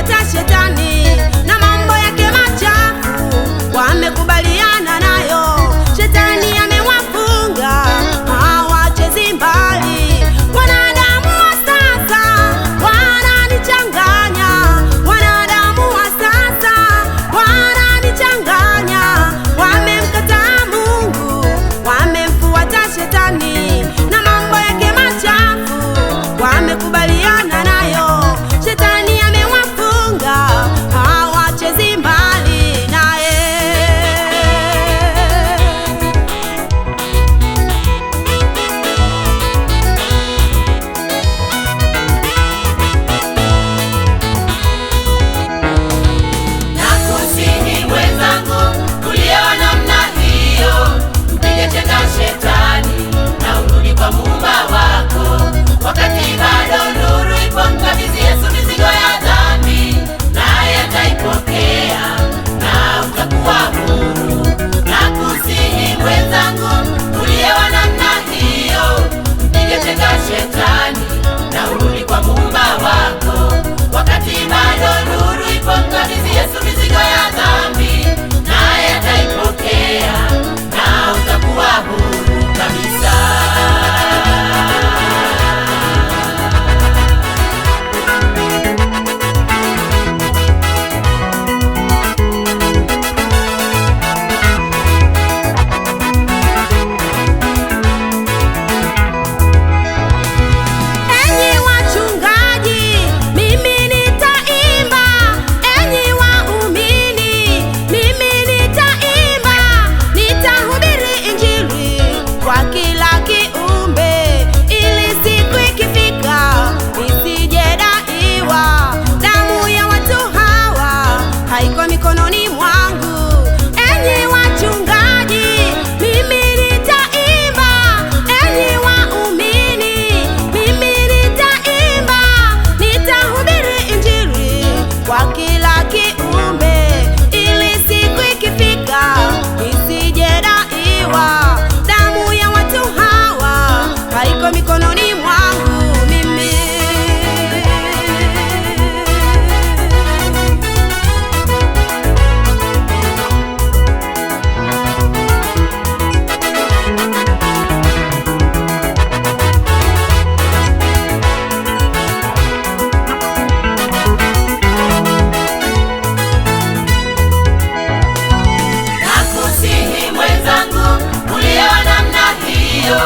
wamemfuata shetani na mambo yake machafu wamekubaliana nayo. Shetani amewafunga hawachezi mbali. Wanadamu wa sasa wananichanganya, wanadamu wa sasa wananichanganya. Wamemkataa Mungu, wamemfuata shetani na mambo yake machafu wamekubaliana nayo. Shetani amewafunga hawachezi mbali naye. Nakusihi mwenzangu, uliyewa namna hiyo, mpige chenga shetani na urudi kwa Muumba wako. Wakati bado nuru ipo, mkabidhi Yesu mizigo ya dhambi, naye ataipokea na utakuwa huru. Nakusihi mwenzangu, uliyewa namna hiyo, mpige chenga shetani na urudi kwa Muumba wako. Wakati bado nuru ipo, mkabidhi Yesu mizigo ya dhambi, naye ataipokea na utakuwa huru kabisa. Enyi wachungaji, mimi nitaimba. Enyi waumini, mimi nitaimba. Nitahubiri Injili kwa kila kiumbe, ili siku ikifika nisije daiwa. Damu ya watu hawa haiko mikononi mwangu. Enyi wachungaji, mimi nitaimba. Enyi waumini, mimi nitaimba. Nitahubiri Injili kwa kila kiumbe, ili siku ikifika nisije daiwa. Damu ya watu hawa haiko mikononi mwangu mimi. Nakusihi mwenzangu, uliyewa namna hiyo,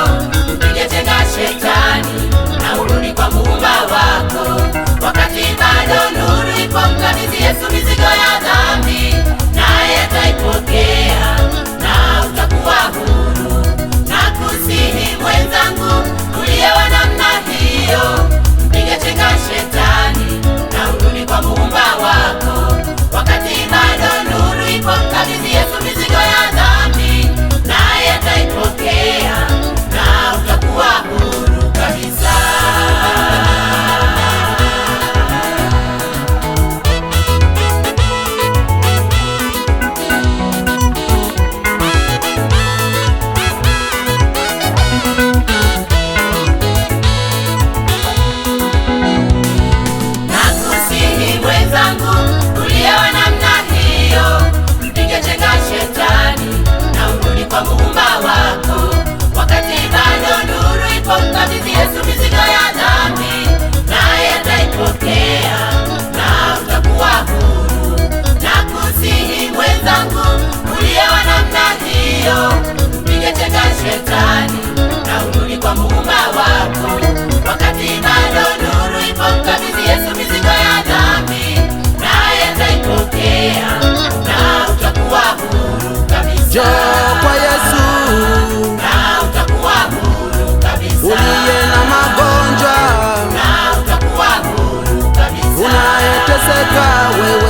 mpige chenga shetani na urudi kwa Muumba wako. Wakati bado nuru ipo, mkabidhi Yesu mizigo ya dhambi, naye ataipokea na utakuwa huru. Nakusihi mwenzangu, uliyewa namna hiyo, mpige chenga shetani na urudi kwa Muumba wako. Wakati bado nuru ipo, mkabidhi Yesu mizigo ya dhambi, naye ataipokea na utakuwa huru kabisa. Nakusihi mwenzangu, uliyewa namna hiyo, mpige chenga shetani na urudi kwa Muumba wako. Wakati bado nuru ipo, mkabidhi Yesu mizigo ya dhambi, naye ataipokea na utakuwa huru. Nakusihi mwenzangu, uliyewa namna hiyo, mpige chenga shetani na urudi kwa Muumba wako. Wakati bado nuru ipo, mkabidhi Yesu mizigo ya dhambi, naye ataipokea na utakuwa huru kabisa. Njoo kwa Yesu, Na utakuwa huru kabisa. uliye na magonjwa, Na utakuwa huru kabisa. unayeteseka wewe